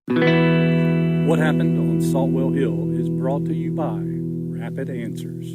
What happened on Saltwell Hill is brought to you by Rapid Answers.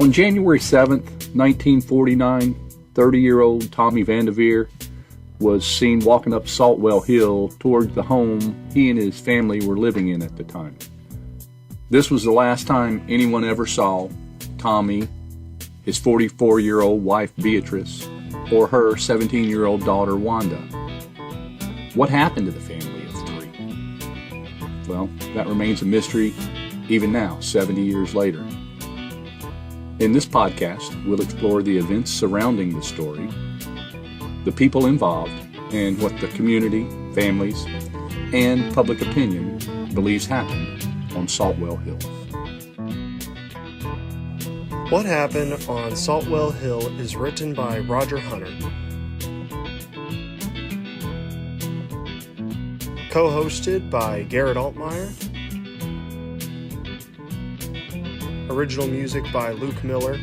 On January 7th, 1949, 30-year-old Tommy Vandiver was seen walking up Saltwell Hill towards the home he and his family were living in at the time. This was the last time anyone ever saw Tommy, his 44-year-old wife Beatrice, or her 17-year-old daughter Wanda. What happened to the family of three? Well, that remains a mystery even now, 70 years later. In this podcast, we'll explore the events surrounding the story, the people involved, and what the community, families, and public opinion believes happened on Saltwell Hill. What Happened on Saltwell Hill is written by Roger Hunter. Co-hosted by Garrett Altmeyer. Original music by Luke Miller.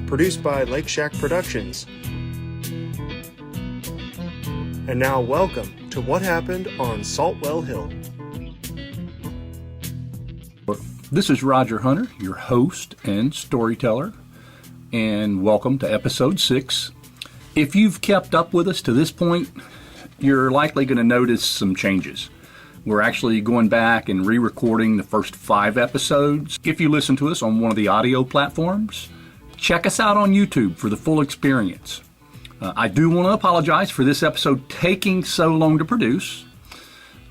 Produced by Lake Shack Productions. And now welcome to What Happened on Saltwell Hill. This is Roger Hunter, your host and storyteller, and welcome to episode 6. If you've kept up with us to this point, you're likely going to notice some changes. We're actually going back and re-recording the first 5 episodes. If you listen to us on one of the audio platforms, check us out on YouTube for the full experience. I do want to apologize for this episode taking so long to produce.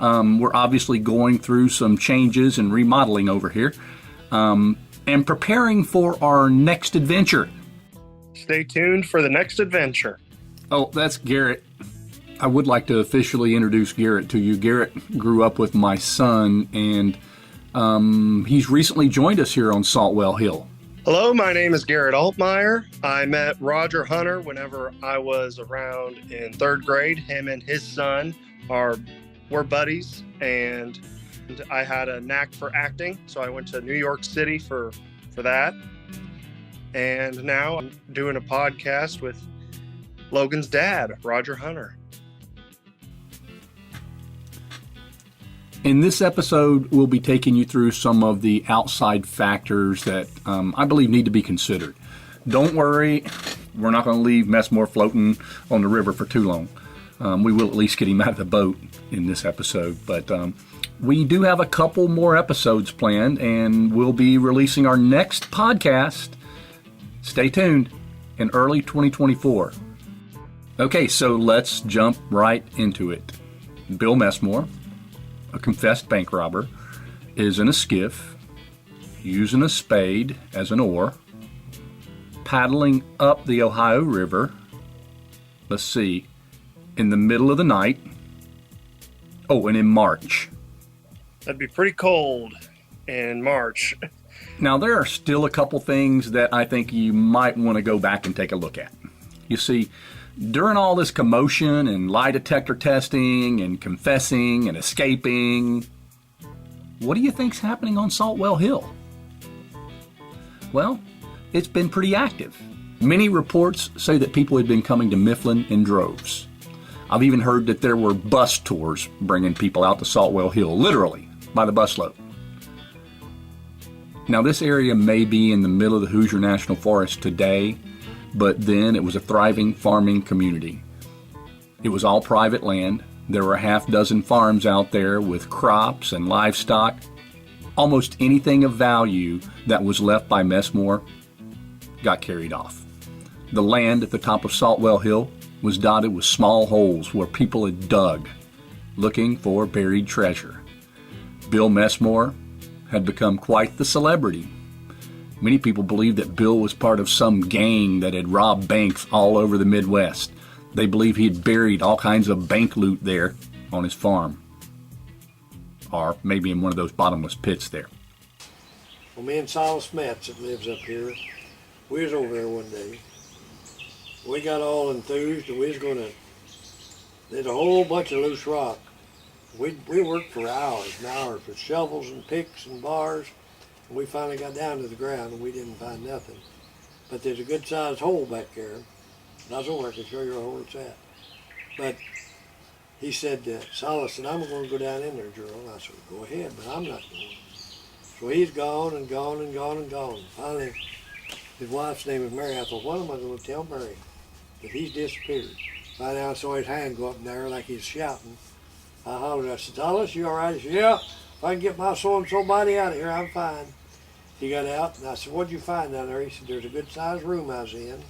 We're obviously going through some changes and remodeling over here, and preparing for our next adventure. Stay tuned for the next adventure. Oh, that's Garrett. I would like to officially introduce Garrett to you. Garrett grew up with my son, and he's recently joined us here on Saltwell Hill. Hello, my name is Garrett Altmeyer. I met Roger Hunter whenever I was around in 3rd grade. Him and his son were buddies, and I had a knack for acting, so I went to New York City for that. And now I'm doing a podcast with Logan's dad, Roger Hunter. In this episode, we'll be taking you through some of the outside factors that I believe need to be considered. Don't worry, we're not going to leave Messmore floating on the river for too long. We will at least get him out of the boat in this episode, but we do have a couple more episodes planned, and we'll be releasing our next podcast, stay tuned, in early 2024. Okay, so let's jump right into it. Bill Messmore, a confessed bank robber, is in a skiff, using a spade as an oar, paddling up the Ohio River, let's see, in the middle of the night. Oh, and in March. That'd be pretty cold in March. Now, there are still a couple things that I think you might want to go back and take a look at. You see, during all this commotion and lie detector testing and confessing and escaping, what do you think's happening on Saltwell Hill? Well, it's been pretty active. Many reports say that people had been coming to Mifflin in droves. I've even heard that there were bus tours bringing people out to Saltwell Hill, literally, by the busload. Now, this area may be in the middle of the Hoosier National Forest today, but then it was a thriving farming community. It was all private land. There were a half dozen farms out there with crops and livestock. Almost anything of value that was left by Messmore got carried off. The land at the top of Saltwell Hill was dotted with small holes where people had dug, looking for buried treasure. Bill Messmore had become quite the celebrity. Many people believed that Bill was part of some gang that had robbed banks all over the Midwest. They believe he had buried all kinds of bank loot there on his farm, or maybe in one of those bottomless pits there. Well, me and Silas Metz that lives up here, we was over there one day. We got all enthused and we was there's a whole bunch of loose rock. We worked for hours and hours with shovels and picks and bars, and we finally got down to the ground and we didn't find nothing. but there's a good sized hole back there. That's where I can show you where hole it's at. But he said, Silas said, I'm going to go down in there, Gerald. I said, go ahead, but I'm not going. So he's gone and gone and gone and gone. Finally, his wife's name is Mary. I thought, what am I going to tell Mary? That he's disappeared. Finally, I saw his hand go up in there like he's shouting. I hollered, I said, Silas, you all right? He said, yeah, if I can get my so-and-so body out of here, I'm fine. He got out, and I said, what'd you find down there? He said, there's a good-sized room I was in. And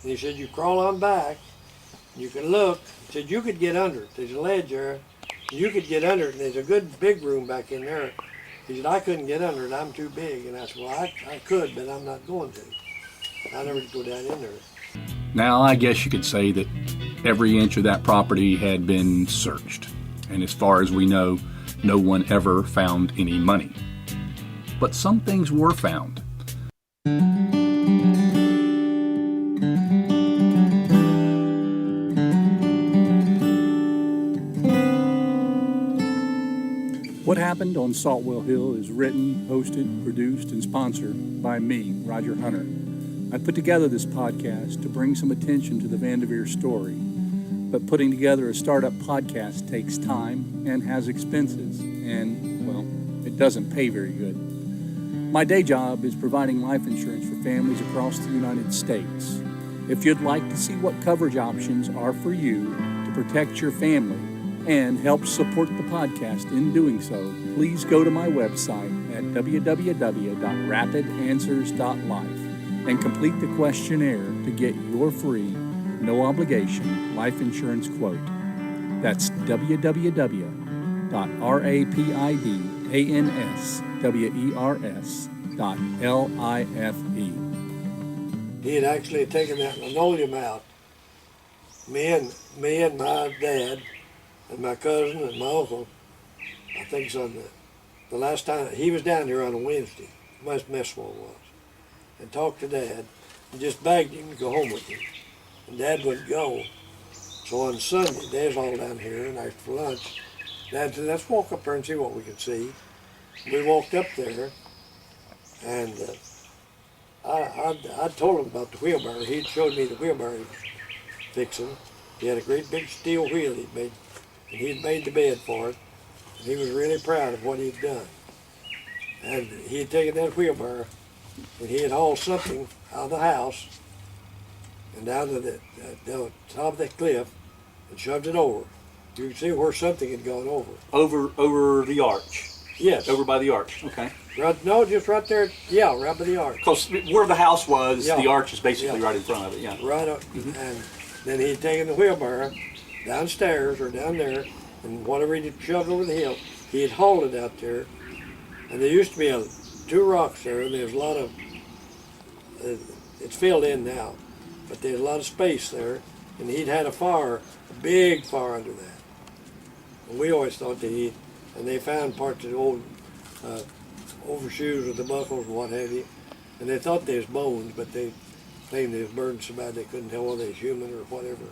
he said, you crawl on back, you can look. He said, you could get under it. There's a ledge there. You could get under it, and there's a good big room back in there. He said, I couldn't get under it. I'm too big. And I said, well, I could, but I'm not going to. I never go down in there. Now, I guess you could say that every inch of that property had been searched. And as far as we know, no one ever found any money. But some things were found. What Happened on Saltwell Hill is written, hosted, produced, and sponsored by me, Roger Hunter. I put together this podcast to bring some attention to the Vandiver story, but putting together a startup podcast takes time and has expenses, and, well, it doesn't pay very good. My day job is providing life insurance for families across the United States. If you'd like to see what coverage options are for you to protect your family and help support the podcast in doing so, please go to my website at www.rapidanswers.life and complete the questionnaire to get your free, no obligation life insurance quote. That's www.rapidanswers.life. He had actually taken that linoleum out. Me and my dad and my cousin and my uncle, I think it's on the last time, he was down here on a Wednesday, West Messwell was, and talked to Dad and just begged him to go home with him. And Dad wouldn't go. So on Sunday, Dad's all down here, and after lunch, Dad said, let's walk up there and see what we can see. We walked up there, and I told him about the wheelbarrow. He'd showed me the wheelbarrow he was fixing. He had a great big steel wheel he'd made, and he'd made the bed for it, and he was really proud of what he'd done. And he had taken that wheelbarrow, and he had hauled something out of the house and down to the top of that cliff and shoved it over. You can see where something had gone over. Over the arch? Yes. Over by the arch, okay. Right, no, just right there, yeah, right by the arch. Because where the house was, Yeah. the arch is basically Yeah. right in front of it, yeah. Right up, and then he'd taken the wheelbarrow downstairs or down there, and whatever he'd shoved over the hill, he had hauled it out there. And there used to be two rocks there, and there's a lot of, it's filled in now, but there's a lot of space there, and he'd had a big fire under that. And we always thought that and they found parts of the old overshoes with the buckles and what have you, and they thought they was bones, but they claimed they was burned so bad they couldn't tell whether they was human or whatever.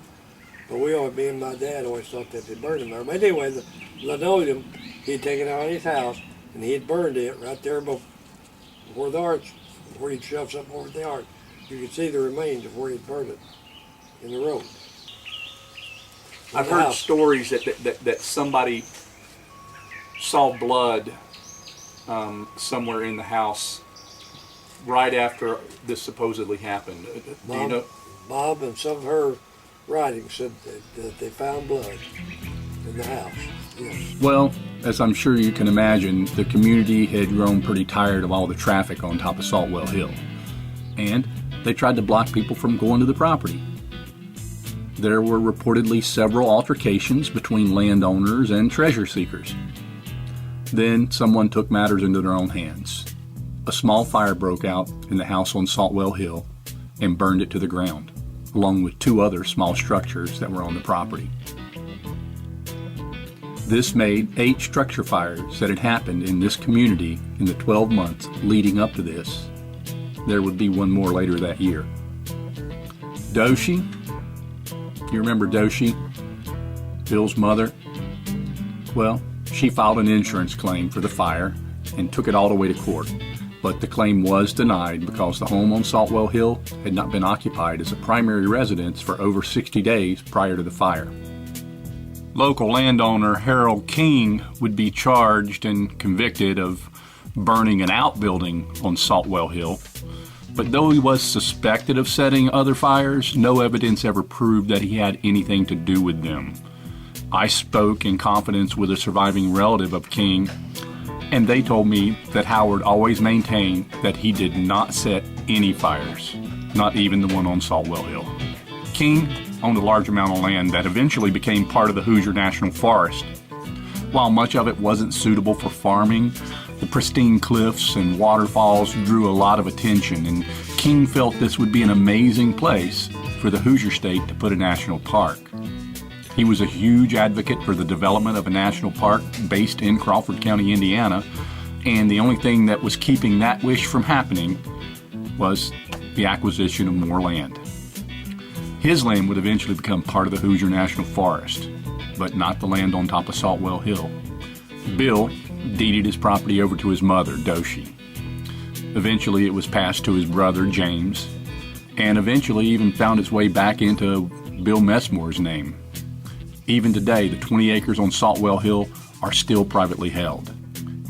But me and my dad always thought that they burned them there. But anyway, the linoleum he'd taken out of his house, and he had burned it right there before the arch, where he'd shoved something over the arch. You could see the remains of where he'd burned it in the road. I've heard stories that somebody saw blood somewhere in the house right after this supposedly happened. Do you know? Bob and some of her writings said that they found blood in the house. Yes. Well, as I'm sure you can imagine, the community had grown pretty tired of all the traffic on top of Saltwell Hill, and they tried to block people from going to the property. There were reportedly several altercations between landowners and treasure seekers. Then someone took matters into their own hands. A small fire broke out in the house on Saltwell Hill and burned it to the ground, along with two other small structures that were on the property. This made 8 structure fires that had happened in this community in the 12 months leading up to this. There would be one more later that year. Doshi, you remember Doshi, Bill's mother? Well, she filed an insurance claim for the fire and took it all the way to court. but the claim was denied because the home on Saltwell Hill had not been occupied as a primary residence for over 60 days prior to the fire. Local landowner Harold King would be charged and convicted of burning an outbuilding on Saltwell Hill, but though he was suspected of setting other fires, no evidence ever proved that he had anything to do with them. I spoke in confidence with a surviving relative of King, and they told me that Howard always maintained that he did not set any fires, not even the one on Saltwell Hill. King owned a large amount of land that eventually became part of the Hoosier National Forest. While much of it wasn't suitable for farming, the pristine cliffs and waterfalls drew a lot of attention, and King felt this would be an amazing place for the Hoosier State to put a national park. He was a huge advocate for the development of a national park based in Crawford County, Indiana, and the only thing that was keeping that wish from happening was the acquisition of more land. His land would eventually become part of the Hoosier National Forest, but not the land on top of Saltwell Hill. Bill deeded his property over to his mother, Doshi. Eventually it was passed to his brother, James, and eventually even found its way back into Bill Messmore's name. Even today, the 20 acres on Saltwell Hill are still privately held,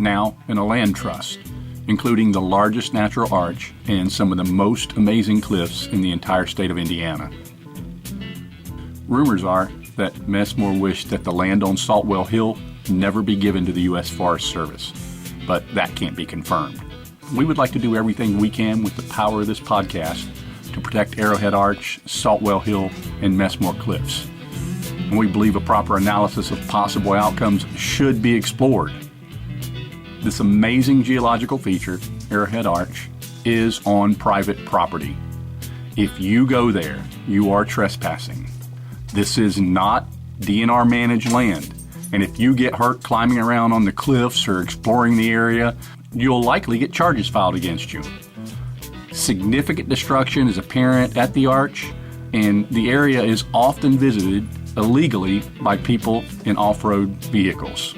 now in a land trust, including the largest natural arch and some of the most amazing cliffs in the entire state of Indiana. Rumors are that Messmore wished that the land on Saltwell Hill never be given to the U.S. Forest Service, but that can't be confirmed. We would like to do everything we can with the power of this podcast to protect Arrowhead Arch, Saltwell Hill, and Messmore Cliffs. And we believe a proper analysis of possible outcomes should be explored. This amazing geological feature, Arrowhead Arch, is on private property. If you go there, you are trespassing. This is not DNR managed land. And if you get hurt climbing around on the cliffs or exploring the area, you'll likely get charges filed against you. Significant destruction is apparent at the arch, and the area is often visited illegally by people in off-road vehicles.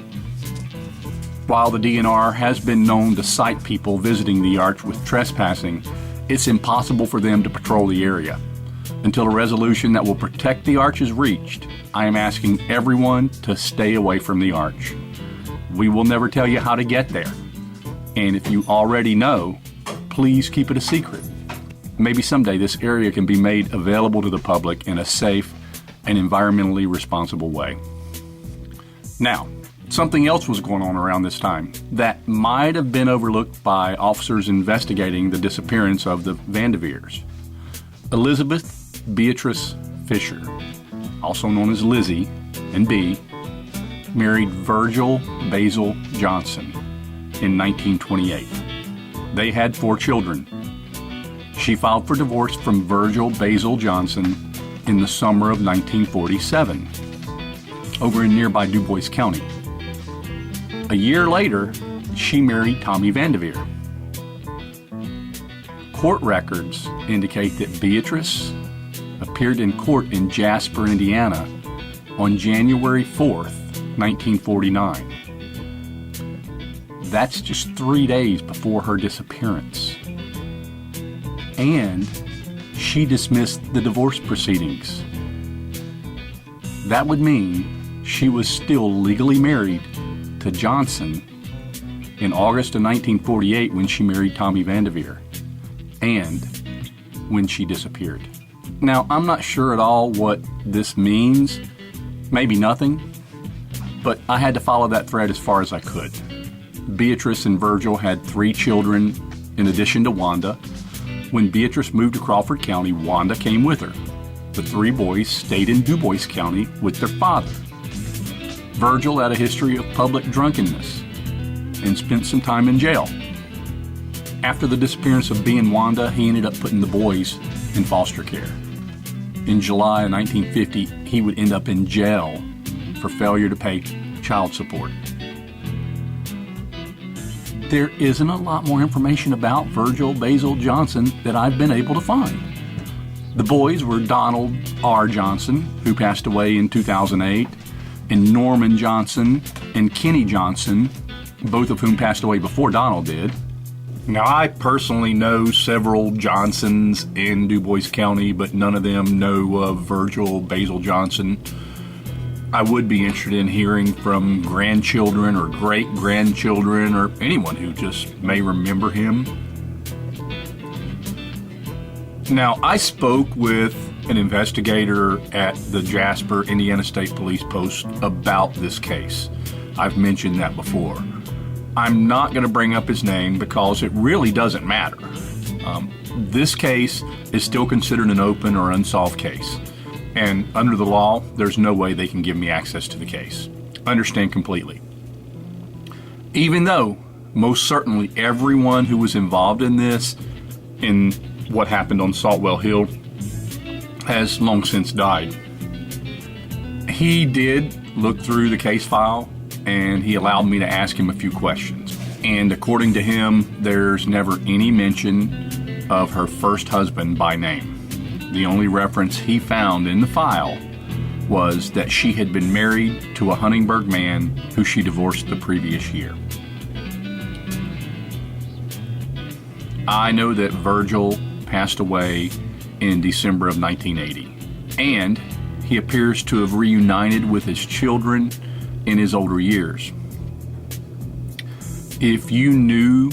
While the DNR has been known to cite people visiting the arch with trespassing, it's impossible for them to patrol the area. Until a resolution that will protect the arch is reached, I am asking everyone to stay away from the arch. We will never tell you how to get there. And if you already know, please keep it a secret. Maybe someday this area can be made available to the public in a safe and environmentally responsible way. Now, something else was going on around this time that might have been overlooked by officers investigating the disappearance of the Vandivers. Elizabeth Beatrice Fisher, also known as Lizzie and B, married Virgil Basil Johnson in 1928. They had 4 children. She filed for divorce from Virgil Basil Johnson in the summer of 1947 over in nearby DuBois County. A year later, she married Tommy Vandiver. Court records indicate that Beatrice appeared in court in Jasper, Indiana on January 4th, 1949. That's just 3 days before her disappearance. And she dismissed the divorce proceedings. That would mean she was still legally married to Johnson in August of 1948 when she married Tommy Vandiver, and when she disappeared. Now, I'm not sure at all what this means. Maybe nothing. But I had to follow that thread as far as I could. Beatrice and Virgil had 3 children in addition to Wanda. When Beatrice moved to Crawford County, Wanda came with her. The 3 boys stayed in DuBois County with their father. Virgil had a history of public drunkenness and spent some time in jail. After the disappearance of B and Wanda, he ended up putting the boys in foster care. In July of 1950, he would end up in jail for failure to pay child support. There isn't a lot more information about Virgil Basil Johnson that I've been able to find. The boys were Donald R. Johnson, who passed away in 2008, and Norman Johnson and Kenny Johnson, both of whom passed away before Donald did. Now, I personally know several Johnsons in Du Bois County, but none of them know of Virgil Basil Johnson. I would be interested in hearing from grandchildren or great-grandchildren or anyone who just may remember him. Now, I spoke with an investigator at the Jasper, Indiana State Police Post about this case. I've mentioned that before. I'm not going to bring up his name because it really doesn't matter. This case is still considered an open or unsolved case. And under the law, there's no way they can give me access to the case. Understand completely. Even though most certainly everyone who was involved in this, in what happened on Saltwell Hill, has long since died. He did look through the case file and he allowed me to ask him a few questions. And according to him, there's never any mention of her first husband by name. The only reference he found in the file was that she had been married to a Huntingburg man who she divorced the previous year. I know that Virgil passed away in December of 1980, and he appears to have reunited with his children in his older years. If you knew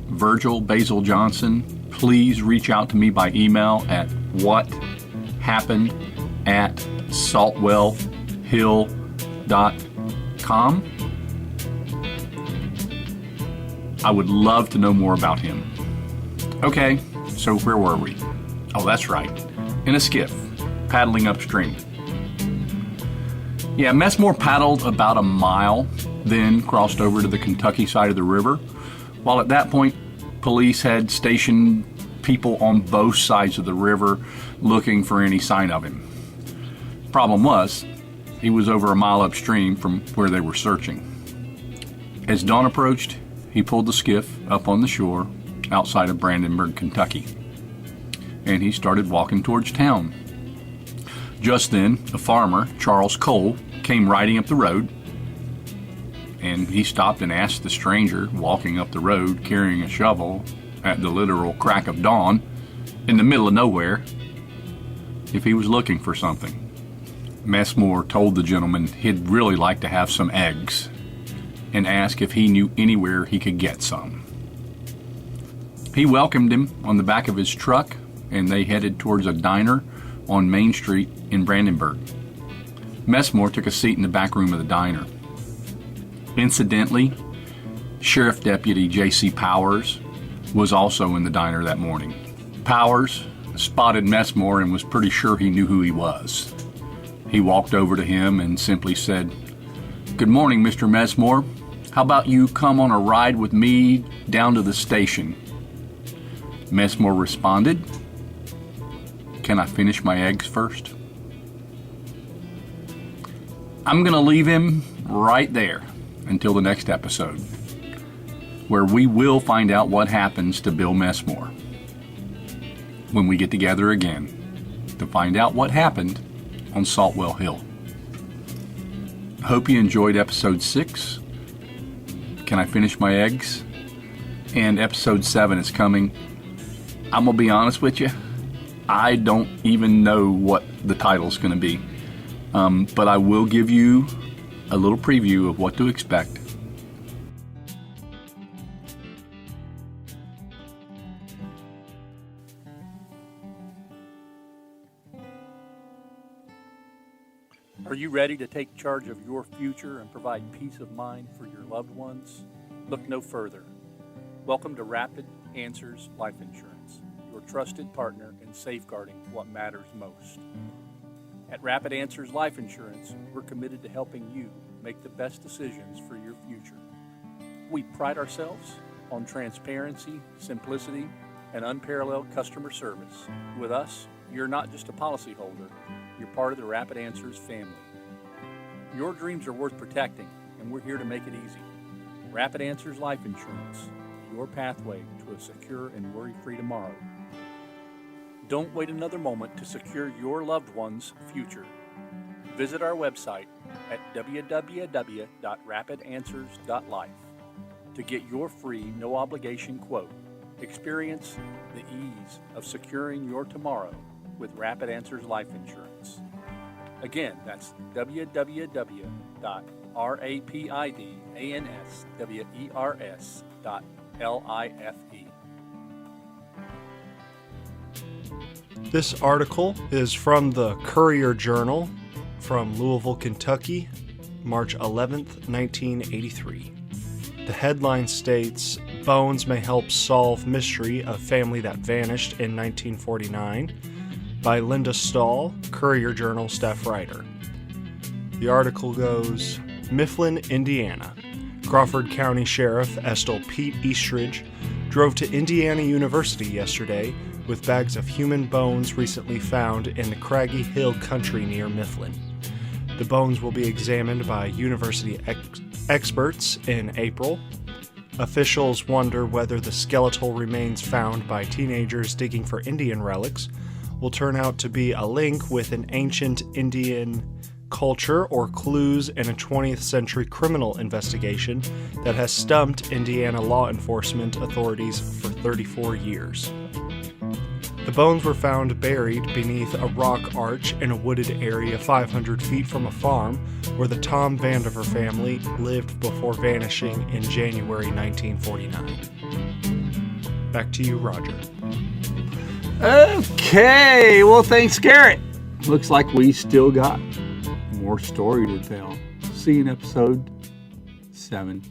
Virgil Basil Johnson, please reach out to me by email at whathappened@saltwellhill.com. I would love to know more about him. Okay, so where were we? Oh, that's right. In a skiff, paddling upstream. Yeah, Messmore paddled about a mile, then crossed over to the Kentucky side of the river, while at that point, police had stationed people on both sides of the river looking for any sign of him. Problem was, he was over a mile upstream from where they were searching. As dawn approached, he pulled the skiff up on the shore outside of Brandenburg, Kentucky, and he started walking towards town. Just then, a farmer, Charles Cole, came riding up the road, and he stopped and asked the stranger walking up the road carrying a shovel at the literal crack of dawn in the middle of nowhere if he was looking for something. Messmore told the gentleman he'd really like to have some eggs and asked if he knew anywhere he could get some. He welcomed him on the back of his truck, and they headed towards a diner on Main Street in Brandenburg. Messmore took a seat in the back room of the diner. Incidentally, Sheriff Deputy J.C. Powers was also in the diner that morning. Powers spotted Messmore and was pretty sure he knew who he was. He walked over to him and simply said, "Good morning, Mr. Messmore. How about you come on a ride with me down to the station?" Messmore responded, "Can I finish my eggs first?" I'm going to leave him right there until the next episode, where we will find out what happens to Bill Messmore when we get together again to find out what happened on Saltwell Hill. Hope you enjoyed episode 6, Can I Finish My Eggs? And episode 7 is coming. I'm going to be honest with you, I don't even know what the title's going to be. But I will give you a little preview of what to expect. Are you ready to take charge of your future and provide peace of mind for your loved ones? Look no further. Welcome to Rapid Answers Life Insurance, your trusted partner in safeguarding what matters most. At Rapid Answers Life Insurance, we're committed to helping you make the best decisions for your future. We pride ourselves on transparency, simplicity, and unparalleled customer service. With us, you're not just a policyholder, you're part of the Rapid Answers family. Your dreams are worth protecting, and we're here to make it easy. Rapid Answers Life Insurance, your pathway to a secure and worry-free tomorrow. Don't wait another moment to secure your loved one's future. Visit our website at www.rapidanswers.life to get your free, no-obligation quote Experience the ease of securing your tomorrow with Rapid Answers Life Insurance. Again, that's www.rapidenswers.life. This article is from the Courier Journal from Louisville, Kentucky, March 11th, 1983. The headline states, "Bones May Help Solve Mystery of Family That Vanished in 1949," by Linda Stahl, Courier Journal staff writer. The article goes, Mifflin, Indiana. Crawford County Sheriff Estill Pete Eastridge drove to Indiana University yesterday with bags of human bones recently found in the Craggy Hill country near Mifflin. The bones will be examined by university experts in April. Officials wonder whether the skeletal remains found by teenagers digging for Indian relics will turn out to be a link with an ancient Indian culture or clues in a 20th century criminal investigation that has stumped Indiana law enforcement authorities for 34 years. The bones were found buried beneath a rock arch in a wooded area 500 feet from a farm where the Tom Vandiver family lived before vanishing in January 1949. Back to you, Roger. Okay, well, thanks, Garrett. Looks like we still got more story to tell. See you in episode 7.